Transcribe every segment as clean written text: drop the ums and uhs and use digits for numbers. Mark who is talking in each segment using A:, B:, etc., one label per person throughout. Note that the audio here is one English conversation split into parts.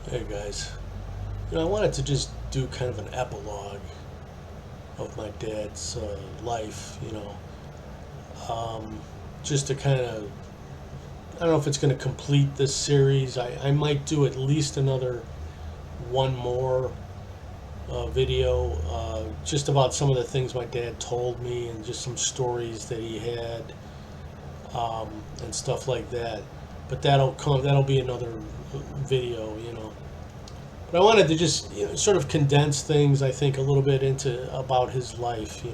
A: Hey guys, I wanted to just do kind of an epilogue of my dad's life, um, just to kind of, I don't know if it's going to complete this series. I might do at least another one more video just about some of the things my dad told me and just some stories that he had um, and stuff like that. But that'll be another video. But I wanted to just sort of condense things, I think, a little bit into about his life.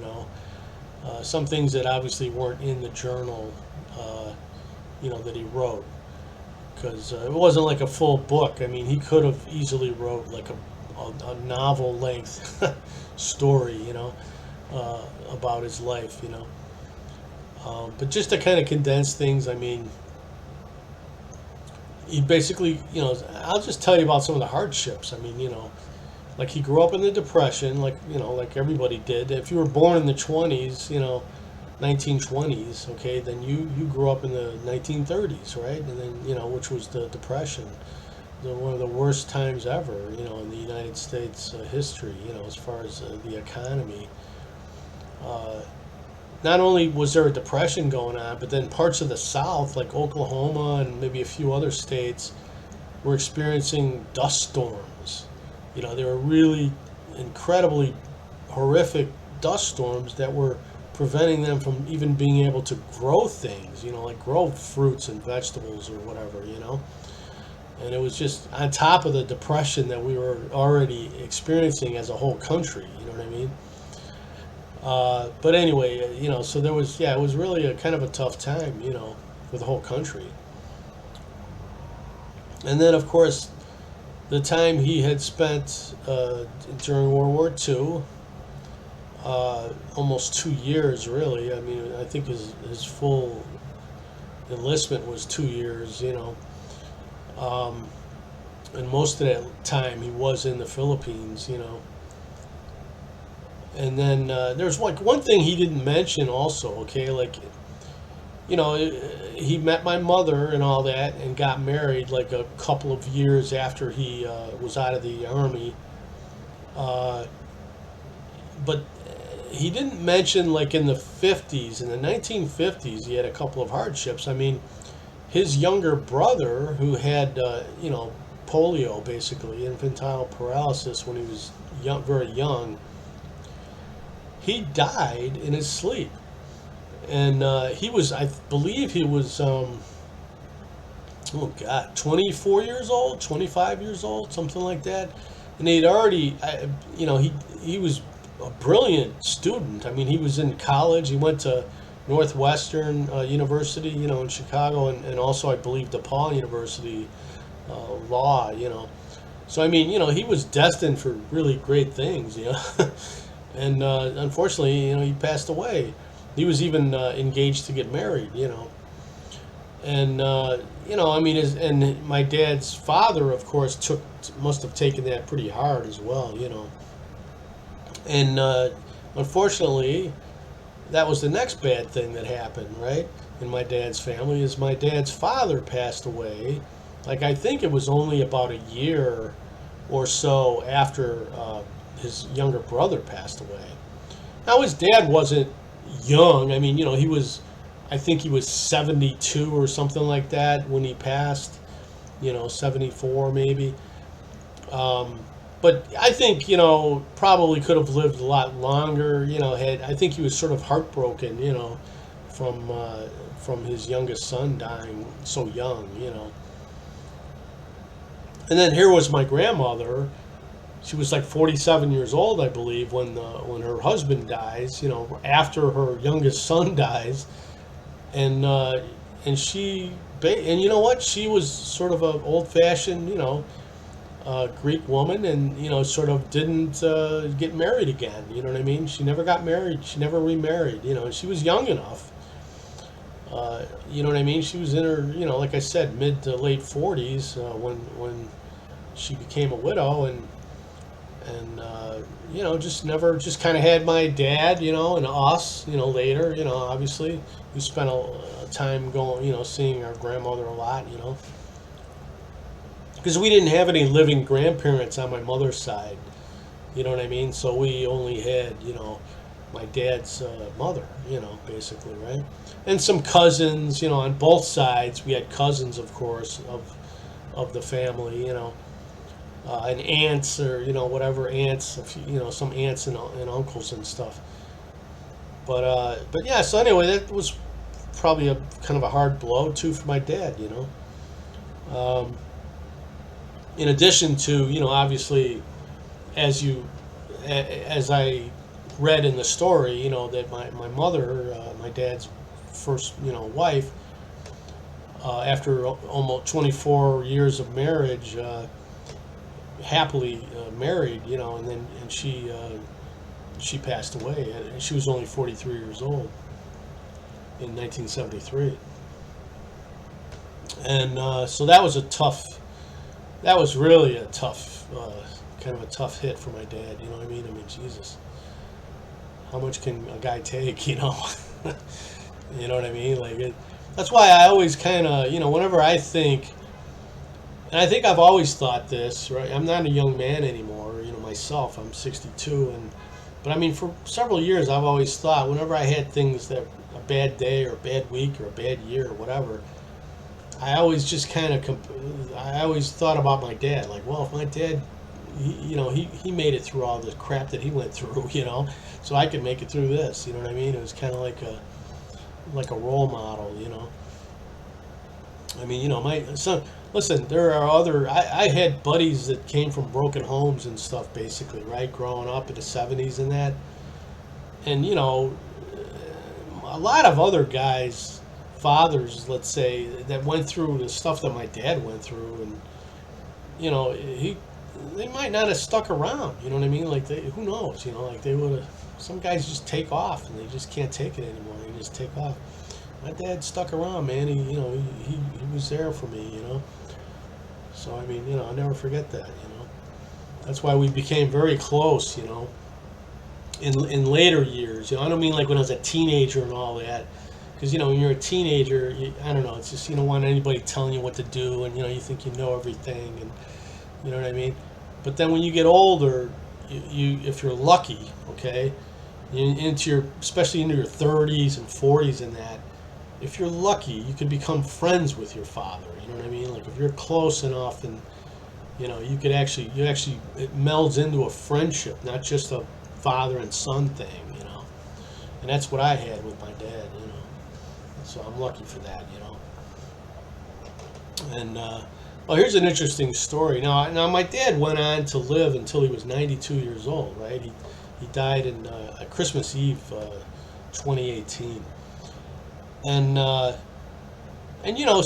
A: Some things that obviously weren't in the journal, that he wrote, because it wasn't like a full book. I mean, he could have easily wrote like a novel length story, about his life. But just to kind of condense things, I mean, he basically, I'll just tell you about some of the hardships. I mean, like he grew up in the Depression, like everybody did. If you were born in the 20s, 1920s, okay, then you grew up in the 1930s, right? And then, which was the Depression, one of the worst times ever, in the United States history, as far as the economy. Uh, Not only was there a depression going on, but then parts of the South, like Oklahoma and maybe a few other states, were experiencing dust storms. They were really incredibly horrific dust storms that were preventing them from even being able to grow things, like grow fruits and vegetables or whatever. And it was just on top of the depression that we were already experiencing as a whole country, you know what I mean? But anyway, so there was, yeah, it was really a kind of a tough time, for the whole country. And then, of course, the time he had spent during World War II, almost 2 years, really. I mean, I think his full enlistment was 2 years, um, and most of that time he was in the Philippines. And then there's like one thing he didn't mention also, okay? Like, he met my mother and all that and got married like a couple of years after he was out of the army. Uh, but he didn't mention like in the 50s, in the 1950s, he had a couple of hardships. I mean, his younger brother, who had, polio, basically, infantile paralysis when he was young, very young, he died in his sleep. And he was, I believe he was, oh God, 24 years old, 25 years old, something like that. And he'd already, he was a brilliant student. I mean, he was in college. He went to Northwestern University, in Chicago, and also, I believe, DePaul University law. So, I mean, he was destined for really great things. And unfortunately, he passed away. He was even engaged to get married. And I mean, and my dad's father, of course, must have taken that pretty hard as well. And unfortunately, that was the next bad thing that happened, right? In my dad's family, is my dad's father passed away. Like, I think it was only about a year or so after his younger brother passed away. Now, his dad wasn't young. I mean, I think he was 72 or something like that when he passed, 74 maybe. Um, but I think, probably could have lived a lot longer. I think he was sort of heartbroken, from his youngest son dying so young. And then here was my grandmother. She was like 47 years old, I believe, when her husband dies. After her youngest son dies, and and you know what? She was sort of an old-fashioned, Greek woman, and sort of didn't get married again. You know what I mean? She never got married. She never remarried. And she was young enough. You know what I mean? She was in her, like I said, mid to late 40s when she became a widow, and just kind of had my dad, and us, later, obviously we spent a time going, seeing our grandmother a lot. because we didn't have any living grandparents on my mother's side. You know what I mean? So we only had, my dad's mother, basically, right? And some cousins, on both sides. We had cousins, of course, of the family, and aunts or, whatever aunts, some aunts and uncles and stuff. But yeah, so anyway, that was probably a kind of a hard blow too for my dad, Um, in addition to, obviously, as you, as I read in the story, that my mother, my dad's first, wife, after almost 24 years of marriage, happily married, and she passed away. She was only 43 years old in 1973, and so that was that was really a tough, kind of a tough hit for my dad. You know what I mean? I mean, Jesus, how much can a guy take? You know what I mean? That's why I always kind of, whenever I think, and I think I've always thought this, right? I'm not a young man anymore, myself. I'm 62, but I mean, for several years, I've always thought, whenever I had things that a bad day or a bad week or a bad year or whatever, I always just kind of, I always thought about my dad. Like, well, if my dad, he made it through all the crap that he went through, so I could make it through this. You know what I mean? It was kind of like a role model, I mean, my son. Listen, there are I had buddies that came from broken homes and stuff, basically, right? Growing up in the 70s and that. And, a lot of other guys, fathers, let's say, that went through the stuff that my dad went through. And, they might not have stuck around, you know what I mean? Who knows, they would have, some guys just take off and they just can't take it anymore. They just take off. My dad stuck around, man. He was there for me, So, I mean, I'll never forget that, That's why we became very close, in later years. I don't mean like when I was a teenager and all that. Because, when you're a teenager, I don't know, it's just you don't want anybody telling you what to do, and, you think you know everything, and you know what I mean? But then when you get older, you if you're lucky, okay, especially into your 30s and 40s and that, if you're lucky, you can become friends with your father. You know what I mean? Like if you're close enough, and you could actually it melds into a friendship, not just a father and son thing. And that's what I had with my dad. So I'm lucky for that. And well, here's an interesting story. Now my dad went on to live until he was 92 years old. Right? He died in Christmas Eve, 2018. And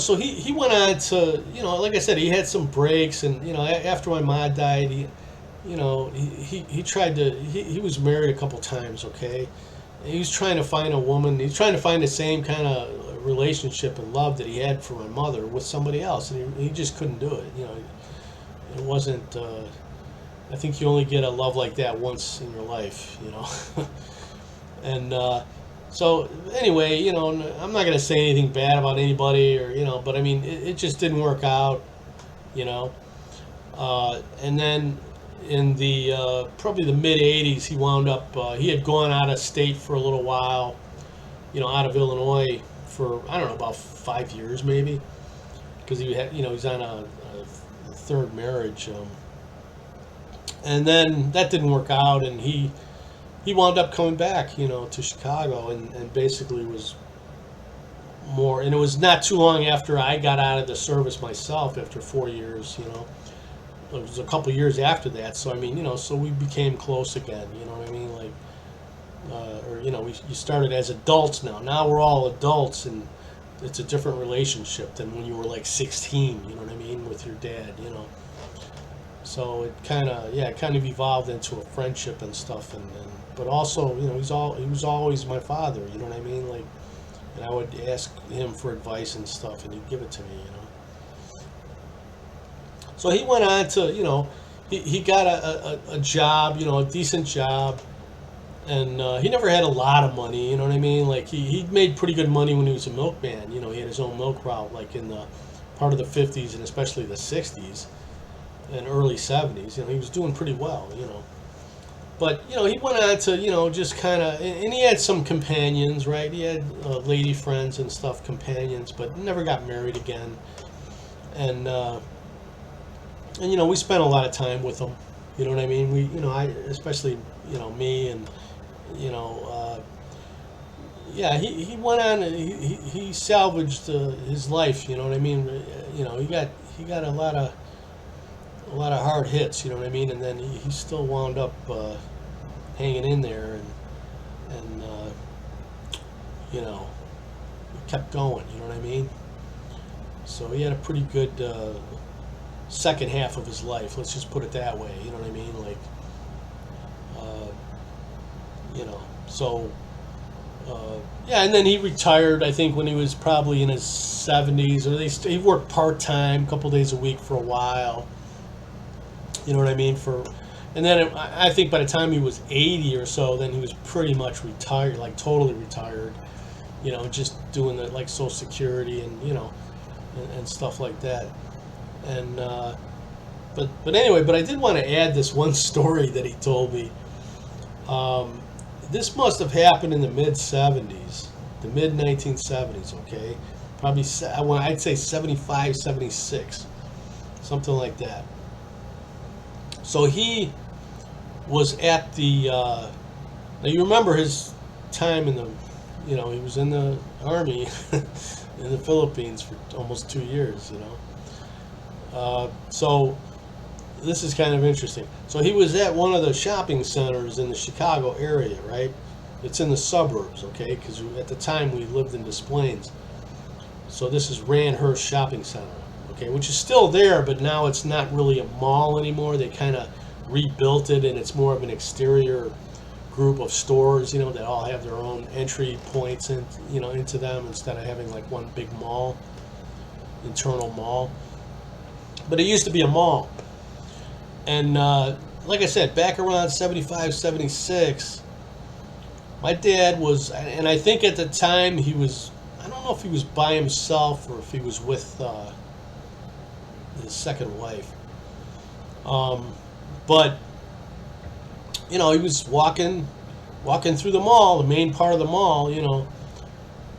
A: so he went on to, like I said, he had some breaks, and after my mom died, he tried to, he was married a couple times, okay. And he was trying to find a woman. He was trying to find the same kind of relationship and love that he had for my mother with somebody else, and he just couldn't do it. It wasn't. I think you only get a love like that once in your life, and. So anyway, I'm not gonna say anything bad about anybody, or but I mean, it just didn't work out, and then in the probably the mid '80s, he wound up. He had gone out of state for a little while, out of Illinois for I don't know about 5 years maybe, because he had he's on a third marriage, and then that didn't work out, and he wound up coming back, to Chicago, and basically was more, and it was not too long after I got out of the service myself, after 4 years, it was a couple years after that, so I mean, so we became close again, you know what I mean, like, you started as adults now we're all adults, and it's a different relationship than when you were like 16, you know what I mean, with your dad, so it kind of evolved into a friendship and stuff, and but also, he was always my father, you know what I mean? Like, and I would ask him for advice and stuff, and he'd give it to me, So he went on to, he got a job, a decent job, and he never had a lot of money, you know what I mean? Like, he made pretty good money when he was a milkman, he had his own milk route, like in the part of the 50s and especially the 60s. and early 70s. You know, he was doing pretty well. You know, but you know, he went on to just kind of, and he had some companions, right? He had lady friends and stuff, companions, but never got married again. And you know, we spent a lot of time with him. You know what I mean? I especially me and you know. Yeah, he went on. He salvaged his life. You know what I mean? You know, he got a lot of hard hits. You know what I mean? And then he still wound up hanging in there, and you know, kept going. You know what I mean? So he had a pretty good second half of his life. Let's just put it that way. You know what I mean? Like, you know, so. Yeah, and then he retired, I think, when he was probably in his 70s, or at least he worked part-time, a couple days a week for a while. You know what I mean? And then I think by the time he was 80 or so, then he was pretty much retired, like totally retired. You know, just doing the like Social Security and and stuff like that. And but anyway, but I did want to add this one story that he told me. This must have happened in the mid-70s, the mid-1970s, okay? Probably, I'd say 75, 76, something like that. So he was at the, now you remember his time in the, he was in the army in the Philippines for almost 2 years, So this is kind of interesting. So he was at one of the shopping centers in the Chicago area, right? It's in the suburbs, okay? Because at the time we lived in Des Plaines. So this is Randhurst Shopping Center, okay? Which is still there, but now it's not really a mall anymore. They kind of rebuilt it, and it's more of an exterior group of stores, that all have their own entry points into them, instead of having like one big mall, internal mall. But it used to be a mall. And like I said, back around 75, 76, my dad was, and I think at the time he was, I don't know if he was by himself or if he was with his second wife. But, he was walking through the mall, the main part of the mall,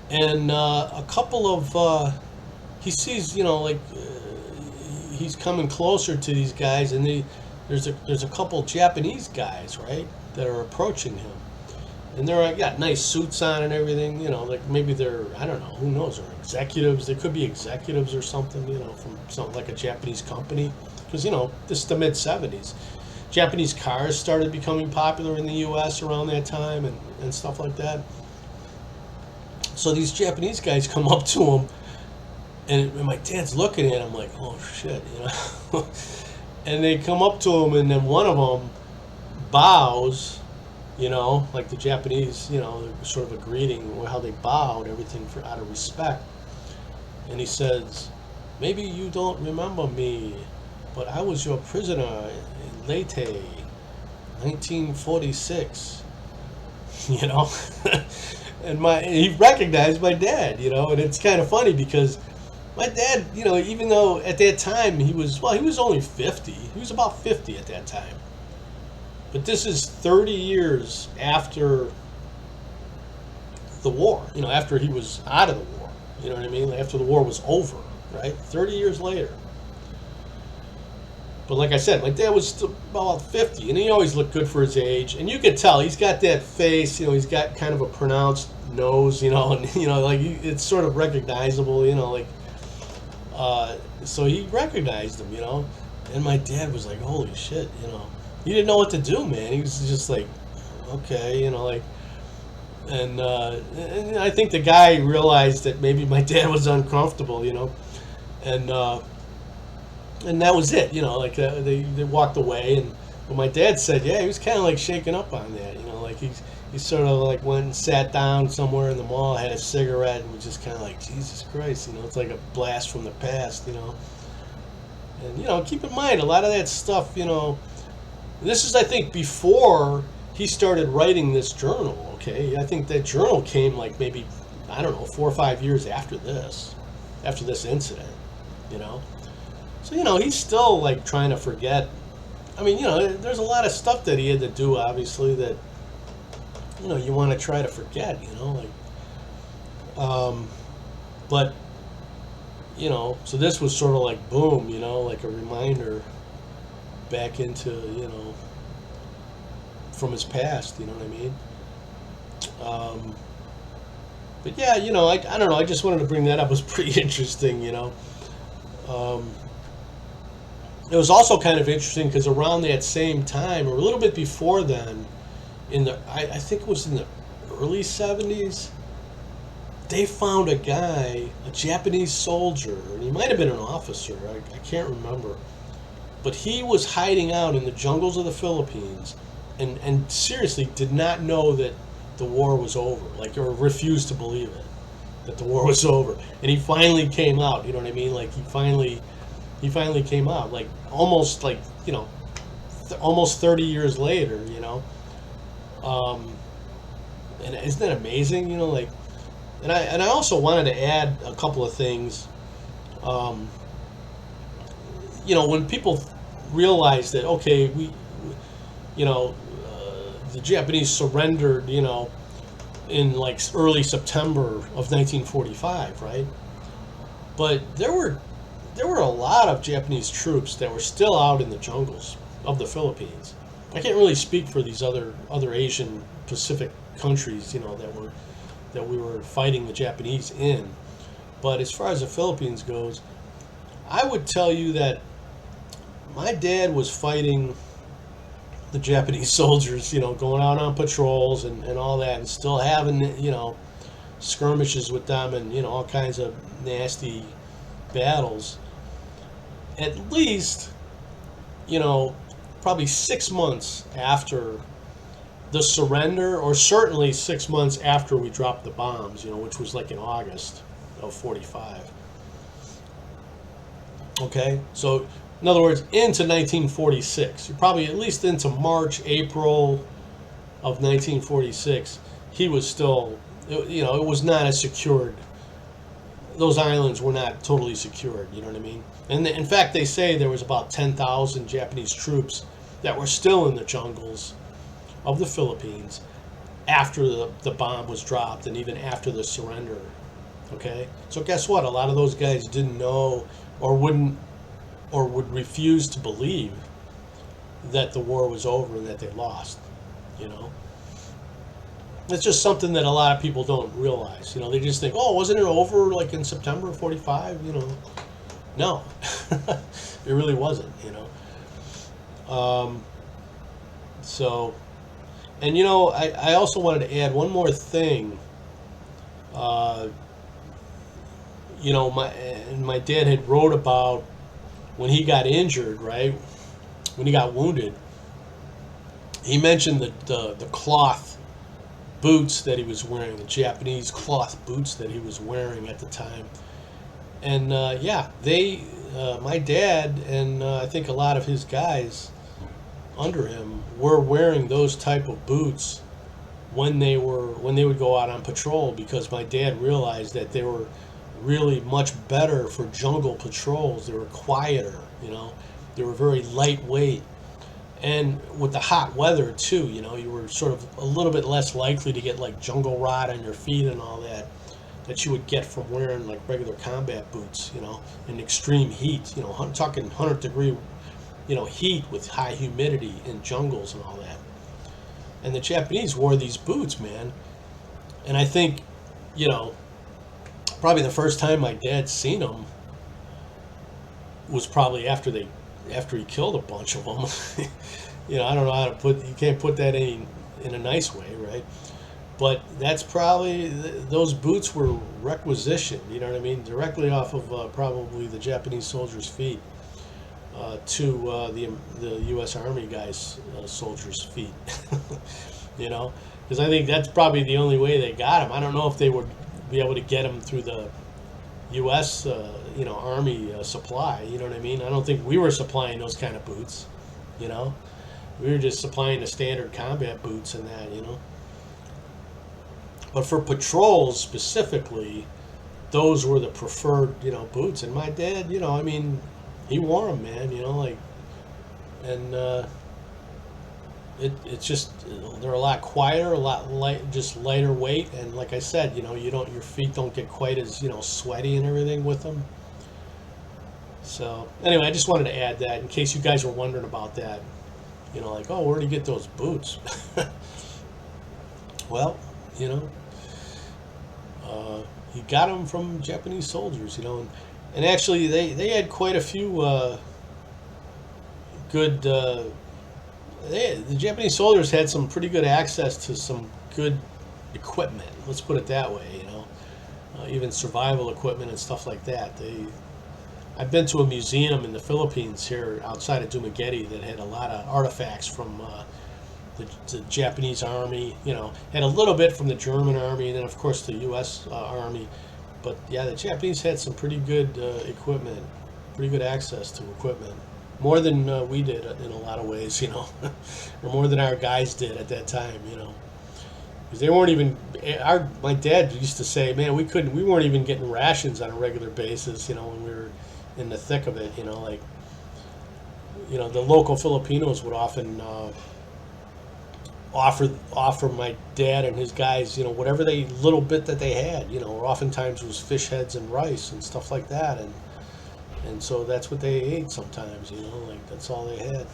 A: and a couple of, he sees, he's coming closer to these guys, and there's a couple Japanese guys, right, that are approaching him, and they're got nice suits on and everything, like maybe they're, I don't know, who knows, they're executives. They could be executives or something, from something like a Japanese company, because this is the mid '70s. Japanese cars started becoming popular in the U.S. around that time, and stuff like that. So these Japanese guys come up to him. And my dad's looking at him like, oh shit, And they come up to him, and then one of them bows, like the Japanese, sort of a greeting, how they bowed, everything out of respect. And he says, maybe you don't remember me, but I was your prisoner in Leyte, 1946, And he recognized my dad, and it's kind of funny because my dad, even though at that time he was only 50. He was about 50 at that time. But this is 30 years after the war, after he was out of the war. You know what I mean? After the war was over, right? 30 years later. But like I said, my dad was still about 50, and he always looked good for his age. And you could tell, he's got that face, he's got kind of a pronounced nose, and, like it's sort of recognizable, like. So he recognized him, and my dad was like, holy shit, he didn't know what to do, man. He was just like, okay, and I think the guy realized that maybe my dad was uncomfortable, and that was it, like they walked away, but my dad said, yeah, he was kind of like shaken up on that, like he sort of like went and sat down somewhere in the mall, had a cigarette, and was just kind of like, Jesus Christ, it's like a blast from the past, And, keep in mind, a lot of that stuff, this is, I think, before he started writing this journal, okay? I think that journal came like maybe, I don't know, 4 or 5 years after this incident, So, he's still like trying to forget. I mean, there's a lot of stuff that he had to do, obviously, that, you want to try to forget, but, so this was sort of like boom, like a reminder back into, from his past, you know what I mean? But yeah, I don't know, I just wanted to bring that up. It was pretty interesting. It was also kind of interesting because around that same time, or a little bit before then, I think it was in the early 70s, they found a guy, a Japanese soldier, and he might have been an officer, I can't remember, but he was hiding out in the jungles of the Philippines, and seriously did not know that the war was over, like, or refused to believe it, that the war was over, and he finally came out. You know what I mean? Like, he finally came out, like, almost like, almost 30 years later. And isn't that amazing? Like, and I also wanted to add a couple of things. When people realize that, okay, the Japanese surrendered, in like early September of 1945, right? But there were a lot of Japanese troops that were still out in the jungles of the Philippines. I can't really speak for these other Asian Pacific countries, that we were fighting the Japanese in. But as far as the Philippines goes, I would tell you that my dad was fighting the Japanese soldiers, going out on patrols and all that, and still having, skirmishes with them and, all kinds of nasty battles. At least, probably 6 months after the surrender, or certainly 6 months after we dropped the bombs, which was like in August of 45. Okay, so in other words, into 1946, probably at least into March, April of 1946, he was still, it was not as secured. Those islands were not totally secured, you know what I mean? And in fact, they say there was about 10,000 Japanese troops that were still in the jungles of the Philippines after the bomb was dropped and even after the surrender. Okay? So guess what? A lot of those guys didn't know or would refuse to believe that the war was over and that they lost. It's just something that a lot of people don't realize. They just think, oh, wasn't it over like in September of 45? No, it really wasn't. So, and I also wanted to add one more thing. My dad had wrote about when he got injured, right? When he got wounded, he mentioned the cloth boots that he was wearing, the Japanese cloth boots that he was wearing at the time. And my dad and I think a lot of his guys under him were wearing those type of boots when they would go out on patrol, because my dad realized that they were really much better for jungle patrols. They were quieter, they were very lightweight. And with the hot weather too, you were sort of a little bit less likely to get like jungle rot on your feet and all that you would get from wearing like regular combat boots, in extreme heat, talking 100-degree, heat with high humidity in jungles and all that. And the Japanese wore these boots, man. And I think, probably the first time my dad seen them was probably after he killed a bunch of them. I don't know how to you can't put that in a nice way, right? But that's probably, those boots were requisitioned, you know what I mean? Directly off of probably the Japanese soldiers' feet to the U.S. Army guys' soldiers' feet. Because I think that's probably the only way they got them. I don't know if they would be able to get them through the U.S. Army supply. You know what I mean? I don't think we were supplying those kind of boots. We were just supplying the standard combat boots and that. But for patrols specifically, those were the preferred boots. And my dad, he wore them, man. You know, like, and it's just they're a lot quieter, a lot light, just lighter weight, and like I said, you know, your feet don't get quite as, you know, sweaty and everything with them. So anyway, I just wanted to add that in case you guys were wondering about that. You know, like, oh, where did he get those boots? Well, you know, he got them from Japanese soldiers. You know, and actually they had quite a few good. The Japanese soldiers had some pretty good access to some good equipment. Let's put it that way. You know, even survival equipment and stuff like that. I've been to a museum in the Philippines here outside of Dumaguete that had a lot of artifacts from the Japanese Army. You know, had a little bit from the German Army, and then of course the U.S. Army. But yeah, the Japanese had some pretty good equipment, pretty good access to equipment. More than we did in a lot of ways, you know, or more than our guys did at that time, you know, because they weren't even. My dad used to say, "Man, we weren't even getting rations on a regular basis," you know, when we were in the thick of it, you know, like, you know, the local Filipinos would often offer my dad and his guys, you know, whatever little bit that they had, you know, or oftentimes was fish heads and rice and stuff like that, and so that's what they ate sometimes, you know, like that's all they had.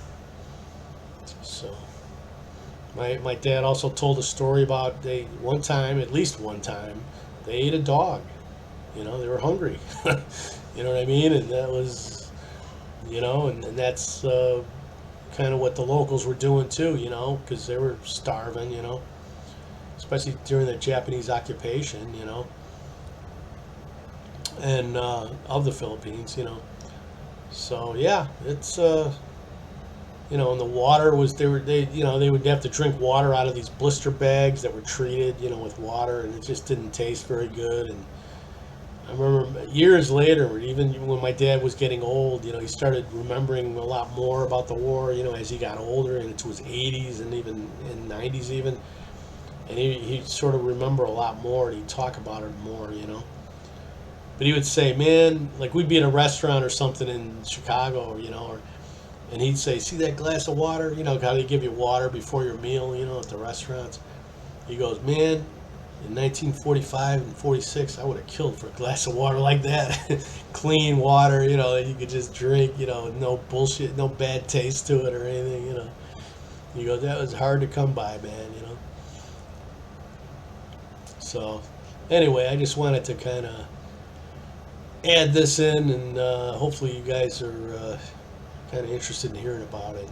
A: So my dad also told a story about at least one time, they ate a dog. You know, they were hungry. You know what I mean? And that was, you know, and that's kind of what the locals were doing too, you know, because they were starving, you know, especially during the Japanese occupation, you know, and of the Philippines, you know. So yeah, it's you know, and the water was they would have to drink water out of these blister bags that were treated, you know, with water, and it just didn't taste very good. And I remember years later, even when my dad was getting old, you know, he started remembering a lot more about the war, you know, as he got older and into his 80s and even in 90s even, and he'd sort of remember a lot more, and he'd talk about it more, you know. But he would say, man, like we'd be in a restaurant or something in Chicago, you know, and he'd say, see that glass of water? You know, how they give you water before your meal, you know, at the restaurants. He goes, man, in 1945 and 46, I would have killed for a glass of water like that. Clean water, you know, that you could just drink, you know, no bullshit, no bad taste to it or anything, you know. He goes, that was hard to come by, man, you know. So, anyway, I just wanted to kind of add this in, and hopefully you guys are kind of interested in hearing about it.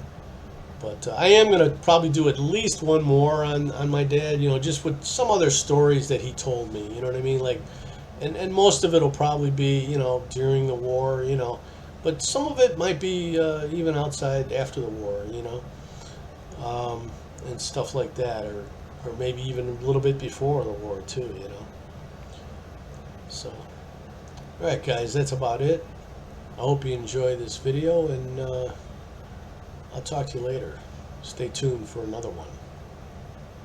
A: But I am going to probably do at least one more on my dad, you know, just with some other stories that he told me, you know what I mean? Like, and most of it will probably be, you know, during the war, you know, but some of it might be even outside after the war, you know, and stuff like that, or maybe even a little bit before the war too, you know. So, all right, guys, that's about it. I hope you enjoy this video, and I'll talk to you later. Stay tuned for another one.